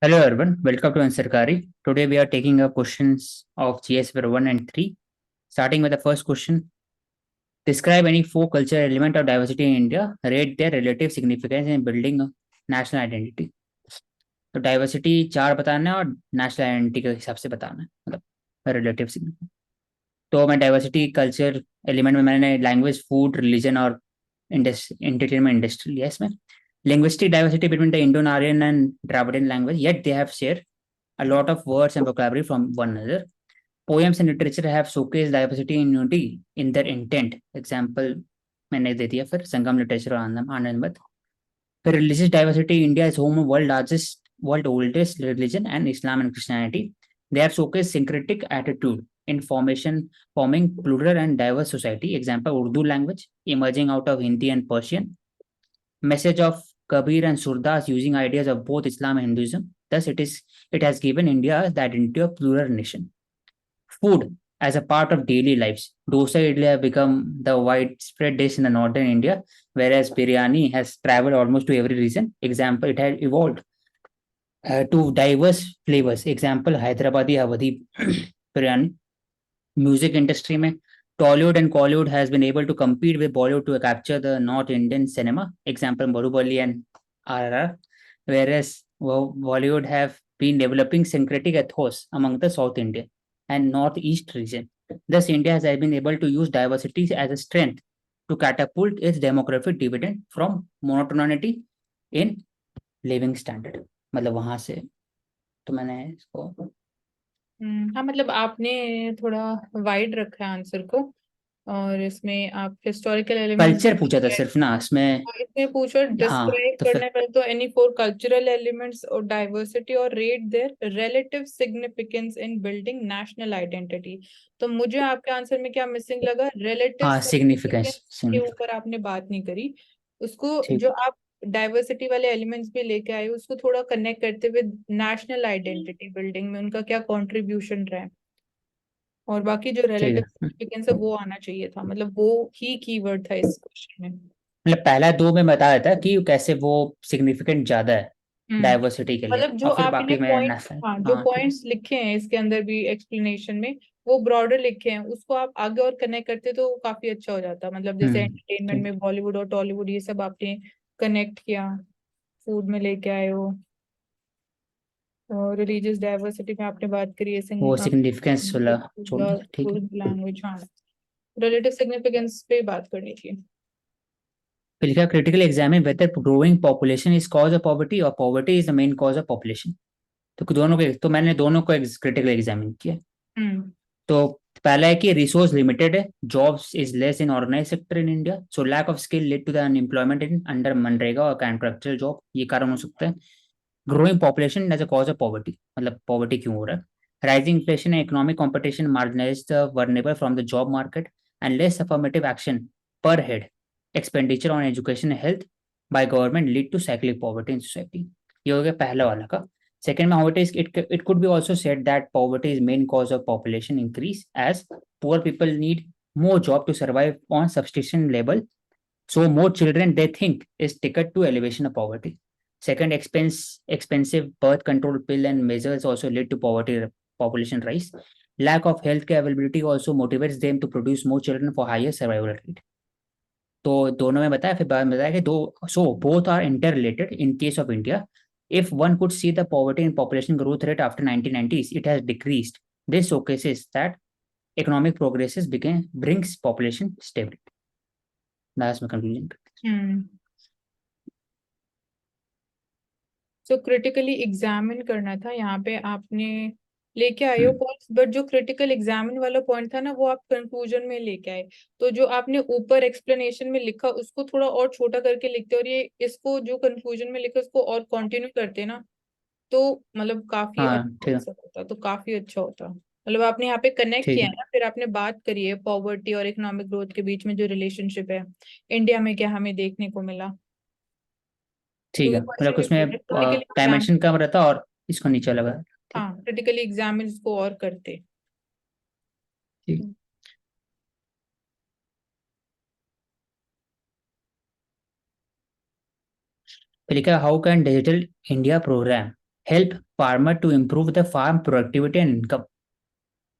Hello everyone, welcome to Ansarkari. Today we are taking up questions of GS for 1 and 3. Starting with the first question. Describe any four cultural element of diversity in India. Rate their relative significance in building a national identity. तो diversity चार बताना है और national identity के हिसाब से बताना है मतलब रिलेटिव सिग्निफिकेंस। तो मैं डाइवर्सिटी कल्चर एलिमेंट में मैंने लैंग्वेज फूड रिलीजन और एंटरटेनमेंट इंडस्ट्री लिया इसमें। Linguistic diversity between the Indo Aryan and Dravidian language yet they have share a lot of words and vocabulary from one another. Poems and literature have showcased diversity and unity in their intent. Example मैंने दे दिया फिर संगम literature और आनंद मत। फिर religious diversity, India is home of world oldest religion and Islam and Christianity. They have showcased syncretic attitude in forming plural and diverse society. Example Urdu language emerging out of Hindi and Persian. Message of Kabir and Surdas using ideas of both Islam and Hinduism. Thus, it has given India the identity of plural nation. Food as a part of daily lives. Dosa idli have become the widespread dish in the northern India, whereas biryani has traveled almost to every region. Example, it has evolved to diverse flavors. Example, Hyderabadi Awadhi biryani. Music industry में Tollywood and Collywood has been able to compete with Bollywood to capture the North Indian cinema. Example, Bahubali and RRR. Whereas Bollywood have been developing syncretic ethos among the South Indian and Northeast region. Thus, India has been able to use diversity as a strength to catapult its demographic dividend from monotonity in living standard. मतलब वहां से तो मैंने इसको हाँ, मतलब आपने थोड़ा वाइड रखा है आंसर को। और इसमें आप हिस्टोरिकल एलिमेंट्स कल्चर पूछा था सिर्फ ना इसमें। इसमें पूछो, हाँ डिस्क्राइब तो करना फिर है पहले तो एनी फोर कल्चरल एलिमेंट्स और डाइवर्सिटी और rate there relative significance in building national identity. तो मुझे आपके आंसर में क्या मिसिंग लगा, रिलेटिव हाँ सिग्निफिकेंस सिग्निफिकेंस के सिग्निफिकेंस ऊपर आपने बात नहीं करी। उसको ठीक जो आप डाइवर्सिटी वाले एलिमेंट्स भी लेके आए उसको थोड़ा कनेक्ट करते हुए नेशनल आइडेंटिटी बिल्डिंग में उनका क्या कॉन्ट्रीब्यूशन रहा है, और बाकी जो ठीक रिलेटिव है। सिग्निफिकेंस है वो आना चाहिए था, मतलब वो ही कीवर्ड था इस क्वेश्चन में। मतलब पहला दो में बताया था कि कैसे वो सिग्निफिकेंट ज्यादा है हम्म डाइवर्सिटी के लिए मतलब जो और फिर आपने बाकी में पॉइंट, नेशनल। हाँ जो हाँ ठीक है। पॉइंट्स लिखे हैं इसके अंदर भी एक्सप्लेनेशन में, वो ब्रॉडर लिखे हैं, उसको आप आगे और कनेक्ट करते तो काफी अच्छा हो जाता। मतलब जैसे एंटरटेनमेंट ठीक में बॉलीवुड और टॉलीवुड ये सब आपने कनेक्ट किया, फूड में लेके आए हो, और रिलीजियस डाइवर्सिटी में आपने बात करी है, वो सिग्निफिकेंस वाला छोड़ दिया ठीक है। लैंग्वेज, हाँ रिलेटिव सिग्निफिकेंस पे बात करनी थी। फिर लिखा critical examine whether growing population is cause of poverty और poverty is the main cause of population. तो दोनों के तो मैंने दोनों को क्रिटिकल एग्जामिन किया। हम्म तो पहला है कि रिसोर्स लिमिटेड है, jobs is less in organise sector in India, so lack of skill led to the unemployment in under MNREGA और कॉन्ट्रेक्चुअल जॉब, ये कारण हो सकता है। Growing population as a cause of poverty, मतलब पॉवर्टी क्यों हो रहा है। Rising inflation and economic competition marginalise the vulnerable from the job market and less affirmative action per head expenditure on education and health bye government lead to cyclic poverty in society. ये हो गया पहला वाला का। Second, poverty is it could be also said that poverty is main cause of population increase as poor people need more job to survive on subsistence level. So more children they think is ticket to elevation of poverty. Second, expensive birth control pill and measures also lead to poverty population rise. Lack of healthcare availability also motivates them to produce more children for higher survival rate. तो दोनों में बताया फिर बाद में बताया कि दो so both are interrelated in case of India if one could see the poverty and population growth rate after 1990s it has decreased. This showcases that economic progresses brings population stability. That's my conclusion. Hmm so critically examine करना था, यहाँ पे आपने लेके आए हो points, but जो critical examine वाला पॉइंट था ना वो आप कंक्लूजन में लेके आए। तो जो आपने ऊपर एक्सप्लेनेशन में लिखा उसको थोड़ा और छोटा करके लिखते और ये इसको जो कंक्लूजन में लिखा उसको और कंटिन्यू करते ना, तो मतलब काफी हाँ अच्छा ठीक है। आंसर होता, तो काफी अच्छा होता। मतलब आपने यहाँ पे कनेक्ट ठीक किया है। है ना, फिर आपने बात करी है पॉवर्टी और इकोनॉमिक ग्रोथ के बीच में जो रिलेशनशिप है, इंडिया में क्या हमें देखने को मिला। ठीक है क्योंकि मतलब क्वेश्चन भी उसमें पूछे क्रिटिकली एग्जाम, डायमेंशन कम रहता और इसको नीचे लगा। ठीक। हाँ क्रिटिकली एग्जाम इसको और करते। ठीक। फिर लिखा how can digital India programme help farmer to improve the farm productivity and income.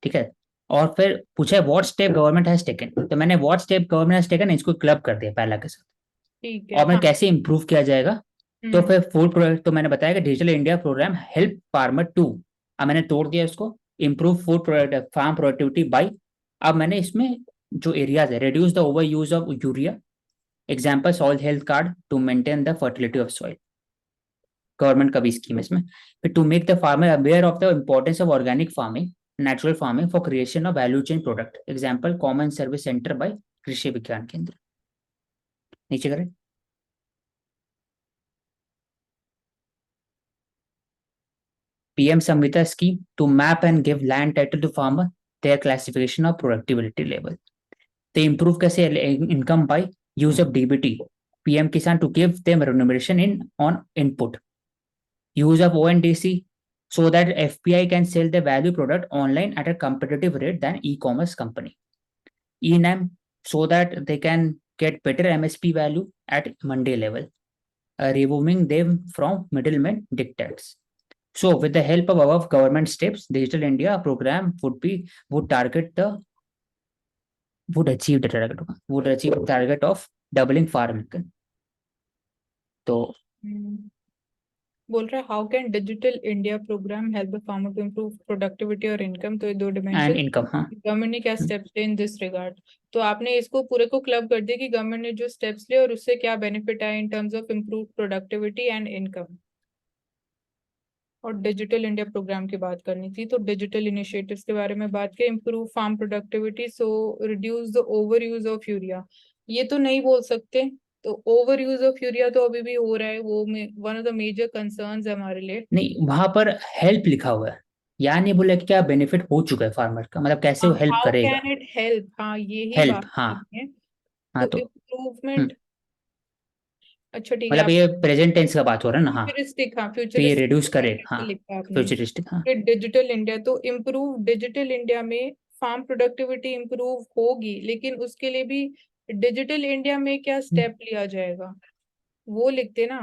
ठीक है, और फिर पूछा है what step government has taken, तो मैंने what step government has taken इसको क्लब कर दिया पहला के साथ। ठीक है। और मैं हाँ। कैसे इंप्रूव किया जाएगा, तो फिर फूड प्रोडक्ट, तो मैंने बताया कि digital India programme help farmer to, अब मैंने तोड़ दिया इसको, improve food product farm productivity by, अब मैंने इसमें जो एरियाज है, reduce the over use of urea, example soil health card to maintain the fertility of soil, government का भी स्कीम है इसमें। फिर to make the farmer aware of the importance of organic farming, natural farming for creation of value chain product, example common service centre bye कृषि विज्ञान केंद्र। नीचे करें। PM Samvita scheme to map and give land title to farmer, their classification of productivity level. They improve कैसे income by use of DBT, PM Kisan to give them remuneration in on input, use of ONDC so that FPI can sell the value product online at a competitive rate than e-commerce company. ENAM so that they can get better MSP value at Monday level, removing them from middlemen dictates. So, with the help of above government steps, Digital India program would achieve the target of doubling farm income. तो बोल रहा है how can digital India programme help the farmer to improve productivity और income, तो ये दो and dimension. Income, हाँ government ने क्या स्टेप्स लिए इन दिस रिगार्ड, तो आपने इसको पूरे को क्लब कर दिया कि गवर्नमेंट ने जो स्टेप्स लिए और उससे क्या बेनिफिट आए in terms of improve productivity and income. और डिजिटल इंडिया प्रोग्राम की बात करनी थी, तो डिजिटल इनिशिएटिव्स के बारे में बात की, improve farm productivity, so reduce the over use of urea, ये तो नहीं बोल सकते, तो ओवर यूज ऑफ यूरिया तो अभी भी हो रहा है, वो one of the major concerns है हमारे लिए। नहीं, वहां पर हेल्प लिखा हुआ है, यहाँ नहीं बोला कि क्या बेनिफिट हो चुका है फार्मर का, मतलब कैसे वो हेल्प हाउ करेगा। कैन इट हेल्प, हाँ यही हेल्प, बात हाँ नहीं है। हाँ, तो तो इम्प्रूवमेंट, अच्छा ठीक है, मतलब ये प्रेजेंट टेंस का बात हो रहा है ना, हाँ, फ्यूचरिस्टिक, हाँ तो ये रिड्यूस करे, फ्यूचरिस्टिक हाँ लिखा है आपने। फ्यूचरिस्टिक, हाँ। फिर डिजिटल इंडिया, तो इम्प्रूव डिजिटल इंडिया में फार्म प्रोडक्टिविटी इम्प्रूव होगी, लेकिन उसके लिए भी डिजिटल इंडिया में क्या स्टेप लिया जाएगा वो लिखते ना,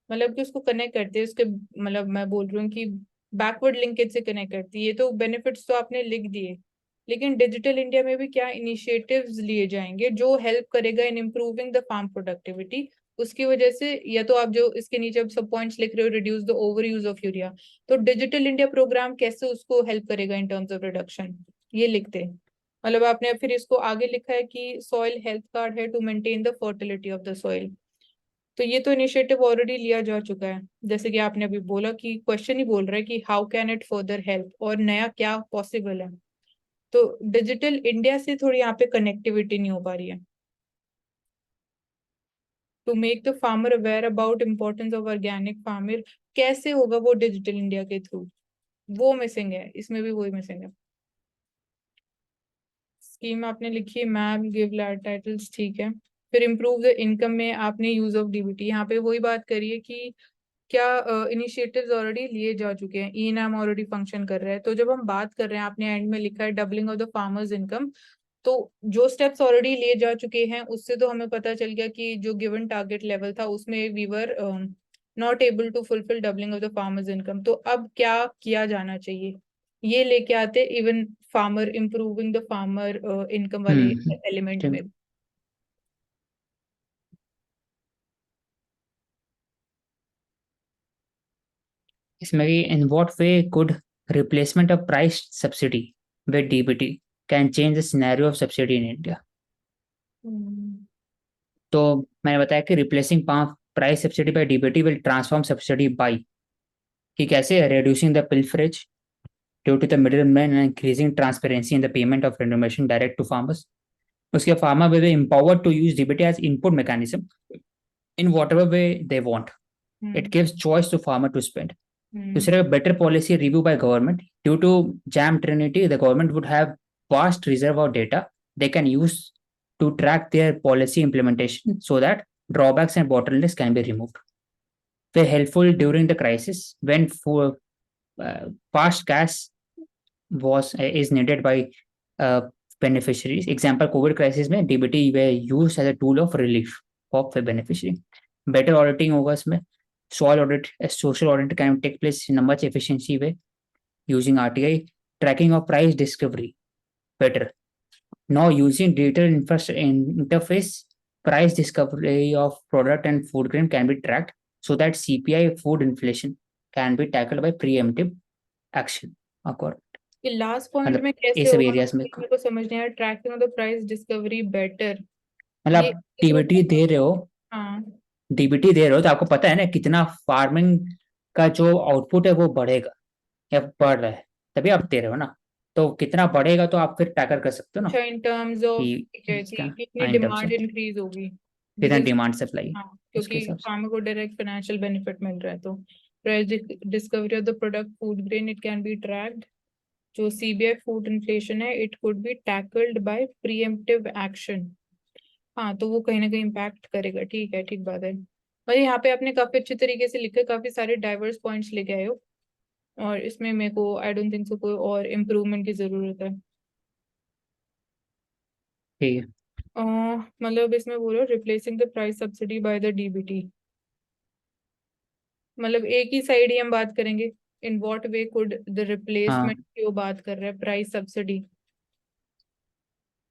मतलब कि उसको कनेक्ट करते हैं उसके, मतलब मैं बोल रही हूँ कि बैकवर्ड लिंकेज से कनेक्ट करती है, ये तो बेनिफिट्स तो आपने लिख दिए, लेकिन डिजिटल इंडिया में भी क्या इनिशिएटिव्स लिए जाएंगे जो हेल्प करेगा in improving the farm productivity, उसकी वजह से, या तो आप जो इसके नीचे अब सब पॉइंट्स लिख रहे हो, reduce the over use of urea, तो डिजिटल इंडिया प्रोग्राम कैसे उसको हेल्प करेगा इन टर्म्स ऑफ रिडक्शन, ये लिखते हैं। मतलब आपने फिर इसको आगे लिखा है कि सॉइल हेल्थ कार्ड है to maintain the fertility of the soil, तो ये तो इनिशिएटिव ऑलरेडी लिया जा चुका है, जैसे कि आपने अभी बोला कि क्वेश्चन ही बोल रहा है कि how can it further help और नया क्या पॉसिबल है, तो डिजिटल इंडिया से थोड़ी यहाँ पे कनेक्टिविटी नहीं हो पा रही है। To make the farmer aware about importance of organic farmer, कैसे होगा वो डिजिटल इंडिया के थ्रू, वो मिसिंग है, इसमें भी वही मिसिंग है। स्कीम आपने लिखी है मैप गिव लैंड टाइटल्स, ठीक है। फिर इम्प्रूव द इनकम में आपने यूज ऑफ डीबीटी, यहाँ पे वही बात करिए कि क्या इनिशिएटिव्स ऑलरेडी लिए जा चुके हैं, ई नाम ऑलरेडी फंक्शन कर रहा है, तो जब हम बात कर रहे हैं, आपने एंड में लिखा है doubling of the farmers income, तो जो स्टेप्स ऑलरेडी लिए जा चुके हैं उससे तो हमें पता चल गया कि जो गिवन टारगेट लेवल था उसमें we were not able to fulfil doubling of the farmers income, तो अब क्या किया जाना चाहिए, ये लेके आते even farmer improving the farmer income वाले एलिमेंट ठीक। में। इसमें भी in what way could replacement of price subsidy with DBT can change the scenario of subsidy in India. तो मैंने बताया कि replacing price subsidy by DBT will transform subsidy by, कि कैसे reducing the pilferage due to the middleman and increasing transparency in the payment of remuneration direct to farmers. उसके farmer will be empowered to use DBT as input mechanism in whatever way they want. It gives choice to farmer to spend. दूसरा, better policy review by government. Due to jam trinity, the government would have vast reserve of data they can use to track their policy implementation so that drawbacks and bottlenecks can be removed. They're helpful during the crisis when fast cash is needed by beneficiaries. Example, COVID crisis में DBT were used as a tool of relief of the beneficiary. Better auditing होगा इसमें, soil audit, a social audit can take place in a much efficiency way using RTI. Tracking of price discovery better. Now using digital interface, price discovery of product and food grain can be tracked so that CPI food inflation can be tackled by preemptive action. According, ये last point मतलब में ये कैसे सब होगा, areas में मेरे को समझ नहीं आया। Tracking of the price discovery better, मतलब ये आप डीबीटी दे रहे हो, हाँ डीबीटी दे रहे हो तो आपको पता है ना कितना फार्मिंग का जो आउटपुट है वो बढ़ेगा या बढ़ रहा है, तभी आप दे रहे हो ना। तो कितना बढ़ेगा तो आप फिर टैकल कर सकते हो ना अच्छा, इन टर्म्स ऑफ कि ठीक है इसका, कि कितनी हाँ in terms demand of increase होगी, कितना बिकॉज डिमांड सप्लाई, हाँ उसके क्योंकि हिसाब से। फार्मर को डायरेक्ट फाइनेंशियल बेनिफिट मिल रहा है। तो price discovery of the product food grain it can be tracked. जो सीबीआई फूड इन्फ्लेशन है it could be tackled by preemptive action. हाँ तो वो कहीं ना कहीं इम्पैक्ट करेगा, ठीक है, ठीक बात है। भाई यहाँ पे आपने काफी अच्छे तरीके से लिखा है, काफी सारे डाइवर्स पॉइंट्स लेके आए हो, और इसमें मेरे को आई डोंट थिंक सो कोई और इम्प्रूवमेंट की जरूरत है। ठीक है। मतलब इसमें बोलो replacing the price subsidy by the DBT, मतलब एक ही साइड ही हम बात करेंगे। इन व्हाट वे कुड द हाँ, रिप्लेसमेंट की वो बात कर रहे हैं, price subsidy.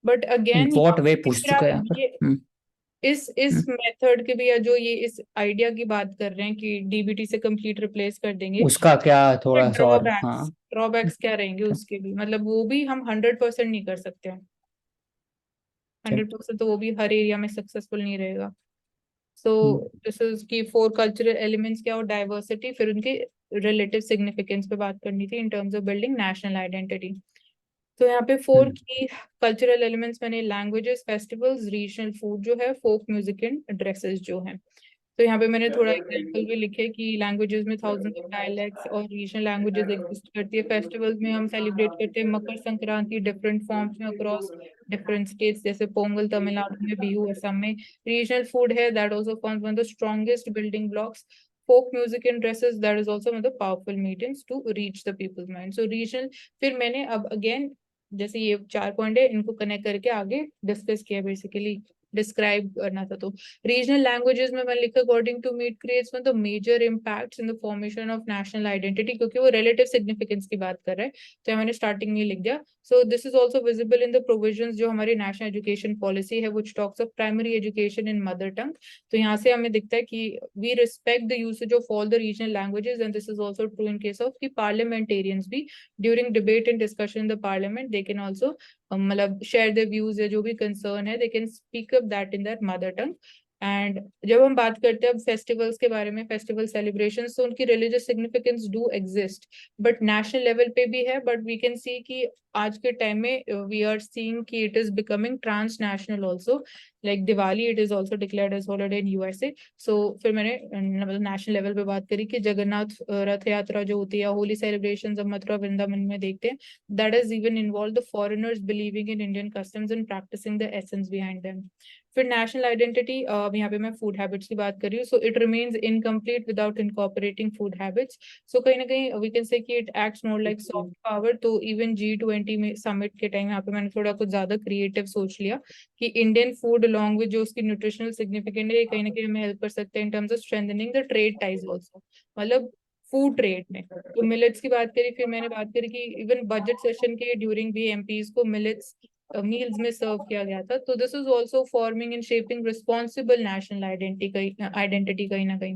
But in again what वे फिर पूछ चुका आप है यहाँ पर। ये इस हम्म। मेथड के भी, या जो ये इस आइडिया की बात कर रहे हैं कि डीबीटी से कंप्लीट रिप्लेस कर देंगे, उसका क्या थोड़ा सा और, ड्रॉबैक्स हाँ। ड्रॉबैक्स क्या रहेंगे उसके भी, मतलब वो भी हम 100% नहीं कर सकते हैं। चल। 100% तो वो भी हर एरिया में सक्सेसफुल नहीं रहेगा। सो हम्म, दिस इज की 4 कल्चरल एलिमेंट्स क्या, और डाइवर्सिटी, फिर उनके रिलेटिव सिग्निफिकेंस पे बात करनी थी in terms of building national identity. तो यहाँ पे 4 हम्म। की कल्चरल एलिमेंट्स मैंने लैंग्वेजेस, फेस्टिवल्स, रीजनल फूड जो है, फोक म्यूजिक एंड ड्रेसेस जो है। तो यहाँ पे मैंने थोड़ा एग्जांपल भी लिखे कि लैंग्वेजेस में थाउजेंड्स ऑफ डायलेक्ट्स और रीजनल लैंग्वेजेस एग्जिस्ट करती है। फेस्टिवल्स में हम सेलिब्रेट करते हैं मकर संक्रांति डिफरेंट फॉर्म्स में अक्रॉस डिफरेंट स्टेट्स, जैसे पोंगल तमिलनाडु में, बिहू असम में। रीजनल फूड है that also forms one of the strongest building blocks. Folk music and dresses that is also one of the powerful mediums to reach the people's mind. So regional, फिर मैंने अब again जैसे ये 4 point है इनको connect करके आगे discuss किया, बेसिकली डिस्क्राइब करना था। तो रीजनल लैंग्वेजेस में मैंने लिखा according to me it creates one the major impacts in the formation of national identity, क्योंकि वो रिलेटिव सिग्निफिकेंस की बात कर रहा है। तो मैंने स्टार्टिंग में लिख दिया। So this is also visible in the provisions जो हमारी नेशनल एजुकेशन पॉलिसी है which talks of primary education in mother tongue. तो यहाँ से हमें दिखता है कि we respect the usage of all the regional languages, and this is also true in case of की पार्लियामेंटेरियंस भी during debate and discussion in the parliament they can also मतलब शेयर द व्यूज या जो भी concern है, they can speak up that in that mother tongue. And जब हम बात करते हैं अब फेस्टिवल्स के बारे में, फेस्टिवल सेलिब्रेशंस, तो उनकी religious significance do exist, but national level पे भी है। बट वी कैन सी कि आज के टाइम में वी आर सीइंग कि it is becoming transnational also, like Diwali it is also declared as holiday in USA. So फिर मैंने मतलब नेशनल लेवल पे बात करी कि जगन्नाथ रथ यात्रा जो होती है, होली सेलिब्रेशन अब मथुरा वृंदावन में देखते हैं, that has even involved the foreigners believing in Indian customs and practicing the essence behind them. फिर नेशनल आइडेंटिटी, यहाँ पे मैं फूड हैबिट्स की बात कर रही हूँ। So it remains incomplete without incorporating food habits. So कहीं ना कहीं वी कैन से कि it acts more like soft power. तो इवन G20 में समिट के टाइम यहाँ पे मैंने थोड़ा कुछ ज्यादा क्रिएटिव सोच लिया कि इंडियन फूड अलॉन्ग विद जो उसकी न्यूट्रिशनल सिग्निफिकेंट है, ये कहीं ना कहीं हमें हेल्प कर सकते हैं in terms of strengthening the trade ties also, मतलब फूड ट्रेड में। तो मिलेट्स की बात करी, फिर मैंने बात करी कि इवन बजट सेशन के ड्यूरिंग भी एमपीज को मिलेट्स मील्स में सर्व किया गया था। तो this is also forming and shaping responsible national identity कहीं ना कहीं।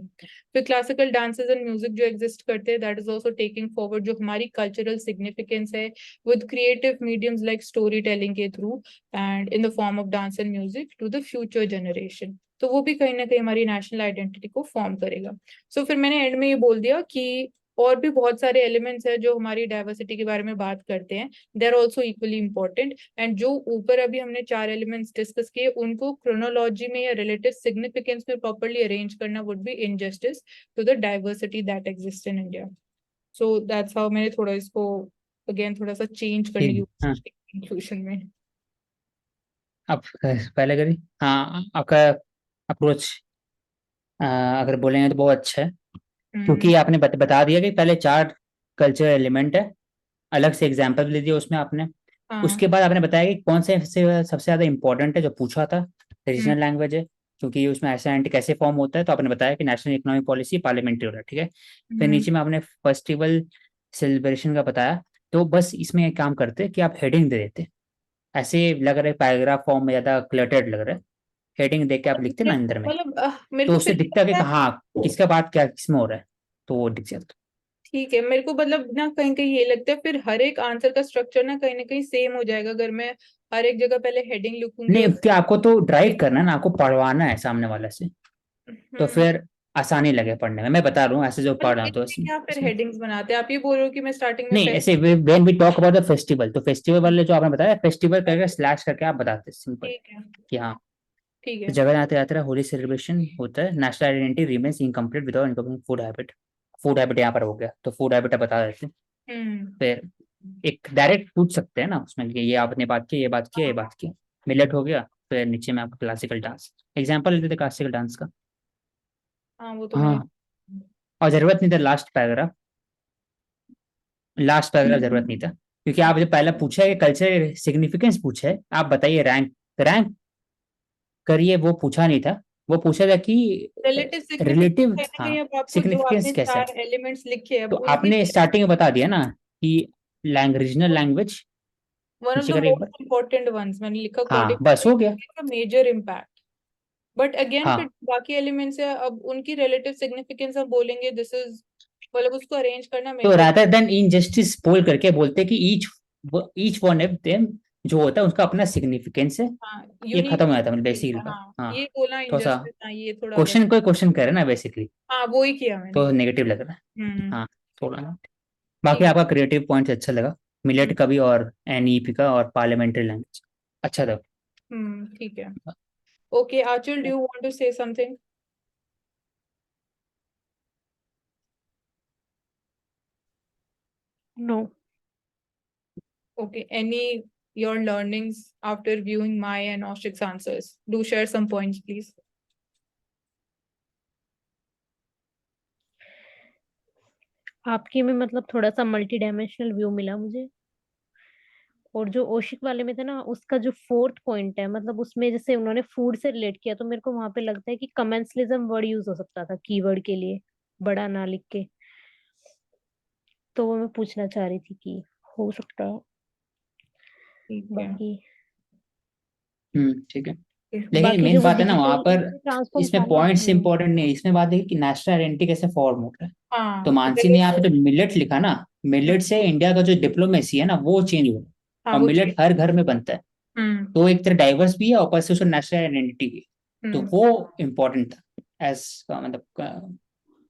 फिर क्लासिकल डांसेस एंड म्यूजिक जो एग्जिस्ट करते हैं that is also taking forward जो हमारी कल्चरल सिग्निफिकेंस है with creative mediums like story telling के through and in the form of dance and music to the future generation. तो वो भी कहीं ना कहीं हमारी नेशनल आइडेंटिटी को फॉर्म करेगा। सो फिर मैंने एंड में ये बोल दिया कि और भी बहुत सारे एलिमेंट्स हैं जो हमारी डाइवर्सिटी के बारे में बात करते हैं, they are also equally important. And जो ऊपर अभी हमने 4 एलिमेंट्स डिस्कस किए उनको क्रोनोलॉजी में या रिलेटिव सिग्निफिकेंस में प्रॉपर्ली अरेंज करना would be injustice to the diversity that exist in India. So that's how मैंने थोड़ा इसको अगेन थोड़ा सा चेंज करने की ठीक, हाँ। कोशिश की इंक्लूजन में। अब पहले करी, हाँ आपका अप्रोच अगर बोलेंगे तो बहुत अच्छा है, हम्म। क्योंकि आपने बता दिया कि पहले 4 कल्चर एलिमेंट है, अलग से एग्जाम्पल ले दिया उसमें आपने। हाँ। उसके बाद आपने बताया कि कौन से सबसे ज्यादा इंपॉर्टेंट है जो पूछा था, हम्म। रीजनल लैंग्वेज है, क्योंकि उसमें असाइनमेंट कैसे फॉर्म होता है, तो आपने बताया कि नेशनल इकोनॉमिक पॉलिसी पार्लियामेंट्री हो रहा है, ठीक है। फिर नीचे में आपने फेस्टिवल सेलिब्रेशन का बताया, तो बस इसमें एक काम करते कि आप हेडिंग दे देते, ऐसे लग रहा है पैराग्राफ फॉर्म में ज्यादा क्लटर्ड लग रहा है, हेडिंग देख के आप लिखते ना अंदर में, मतलब मेरे तो को उससे फिर दिखता है कि लगता है, हाँ किसका बात क्या किसमें हो रहा है, तो वो दिख जाता। ठीक है, मेरे को मतलब ना कहीं कहीं ये लगता है फिर हर एक आंसर का स्ट्रक्चर ना कहीं सेम हो जाएगा अगर मैं हर एक जगह पहले हेडिंग लिखूंगी नहीं, और क्या आपको तो ड्राइव करना है ना, आपको पढ़वाना है सामने वाला से, तो हम्म फिर आसानी लगे पढ़ने में। मैं बता रहा हूँ ऐसे जो पढ़ मतलब रहा हूँ तो इसमें क्या फिर हेडिंग्स बनाते हैं? आप ये बोल रहे हो कि मैं स्टार्टिंग में नहीं, ऐसे when we talk about the festival, तो फेस्टिवल वाले जो आपने बताया फेस्टिवल करके स्लैश करके आप बताते सिंपल ठीक है, कि हाँ। ठीक तो है। जगह आते आते होली सेलिब्रेशन होता है, national identity remains incomplete without incoming food habit. Food habit यहाँ पर हो गया, तो फूड हैबिट बता देते हैं। हम्म फिर एक डायरेक्ट पूछ सकते हैं ना उसमें कि ये आपने बात की, ये बात की, ये बात की। मिलेट हो गया, फिर नीचे में आपका क्लासिकल डांस एग्जाम्पल लेते थे क्लासिकल डांस का। हाँ, वो तो मैंने हाँ, और जरूरत नहीं था लास्ट पैराग्राफ, लास्ट पैराग्राफ जरूरत नहीं था, क्योंकि आप जो पहले पूछा है कि कल्चर सिग्निफिकेंस पूछा है, आप बताइए रैंक रैंक करिए, वो पूछा नहीं था। वो पूछा था कि रिलेटिव सिग्निफिकेंस रिलेटिव, कहीं ना हाँ, कहीं अब आपको जो सिग्निफिकेंस आपने कैसा है। चार एलिमेंट्स लिखे हैं तो अब उनकी आपने स्टार्टिंग में बता दिया ना कि regional language, one of the नीचे करिए एक बार। मोस्ट इम्पोर्टेंट वंस मैंने लिखा हाँ कोडिंग बस हो गया। का मेजर इम्पैक्ट। बट अगेन फिर हाँ, बाकी एलिमेंट्स है, अब उनकी रिलेटिव सिग्निफिकेंस हम बोलेंगे दिस इज, मतलब उसको अरेंज करना तो मेजर। रादर देन इनजस्टिस पोल करके बोलते कि ईच वन ऑफ देम जो होता है उसका अपना सिग्निफिकेंस है। हाँ, ये खत्म हो यूनिक। जाता है मतलब बेसिकली का। हाँ, हाँ, ये बोला थोड़ा सा इनजस्टिस, हाँ ये थोड़ा गलत। क्वेश्चन कोई क्वेश्चन करे ना बेसिकली, हाँ, वो ही किया मैंने। तो नेगेटिव लग रहा है। हम्म हाँ, थोड़ा ना। बाकी ठीक है। आपका क्रिएटिव पॉइंट अच्छा लगा, मिलेट का भी और एनईपी का और पार्लियामेंट्री लैंग्वेज अच्छा था। ठीक है। Okay Achal, do you want to say something? No. Okay, any your learnings after viewing my and Oshik's answers? Do share some points, please. आपके में मतलब थोड़ा सा मल्टी डायमेंशनल व्यू मिला मुझे, और जो ओशिक वाले में था ना उसका जो फोर्थ पॉइंट है, मतलब उसमें जैसे उन्होंने फूड से रिलेट किया, तो मेरे को वहां पे लगता है कि कमेंसलिज्म वर्ड यूज हो सकता था कीवर्ड के लिए, बड़ा ना लिख के। तो वो मैं पूछना चाह रही थी कि हो सकता है। ठीक है। बाकी ठीक है। लेकिन बाकी मेन जो वो बात है ना वहां डिजिटल पर, ट्रांसफॉर्म इसमें था ना। पॉइंट्स इंपॉर्टेंट नहीं है, इसमें बात है कि नेशनल आइडेंटिटी कैसे फॉर्म हो रहा है। तो हाँ, मानसी ने यहाँ पे जो मिलेट लिखा ना, मिलेट से इंडिया का जो डिप्लोमेसी है ना वो चेंज हो रहा है, हाँ और वो मिलेट हर घर में बनता है, हम्म तो एक तरह डाइवर्स भी है और ऊपर से उसको नेशनल आइडेंटिटी भी है। तो हम्म वो इम्पोर्टेंट था एज का मतलब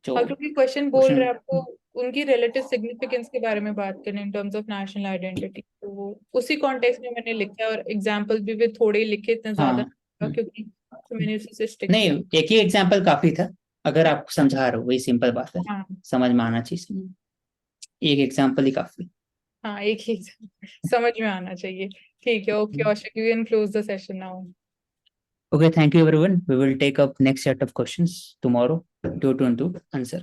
जो हाँ, क्योंकि क्वेश्चन बोल रहे हैं आपको क्वेश्चन। उनकी रिलेटिव सिग्निफिकेंस के बारे में बात करें in terms of national identity, तो वो उसी कॉन्टेक्स्ट में मैंने लिखा है, और एग्जांपल्स भी वे थोड़े ही लिखे, इतने ज्यादा हाँ, नहीं, क्योंकि तो मैंने उसी से स्टिक नहीं, किया। एक ही एग्जाम्पल काफी था, अगर आप समझा रहे हो वही सिंपल बात है, हाँ समझ में आना चाहिए, एक एग्जाम्पल ही काफी। हाँ, एक ही समझ में आना चाहिए। ठीक है, ओके औशक, you can close the session now. Okay, thank you everyone. We will take up next set of questions tomorrow, 2 to 2 answer.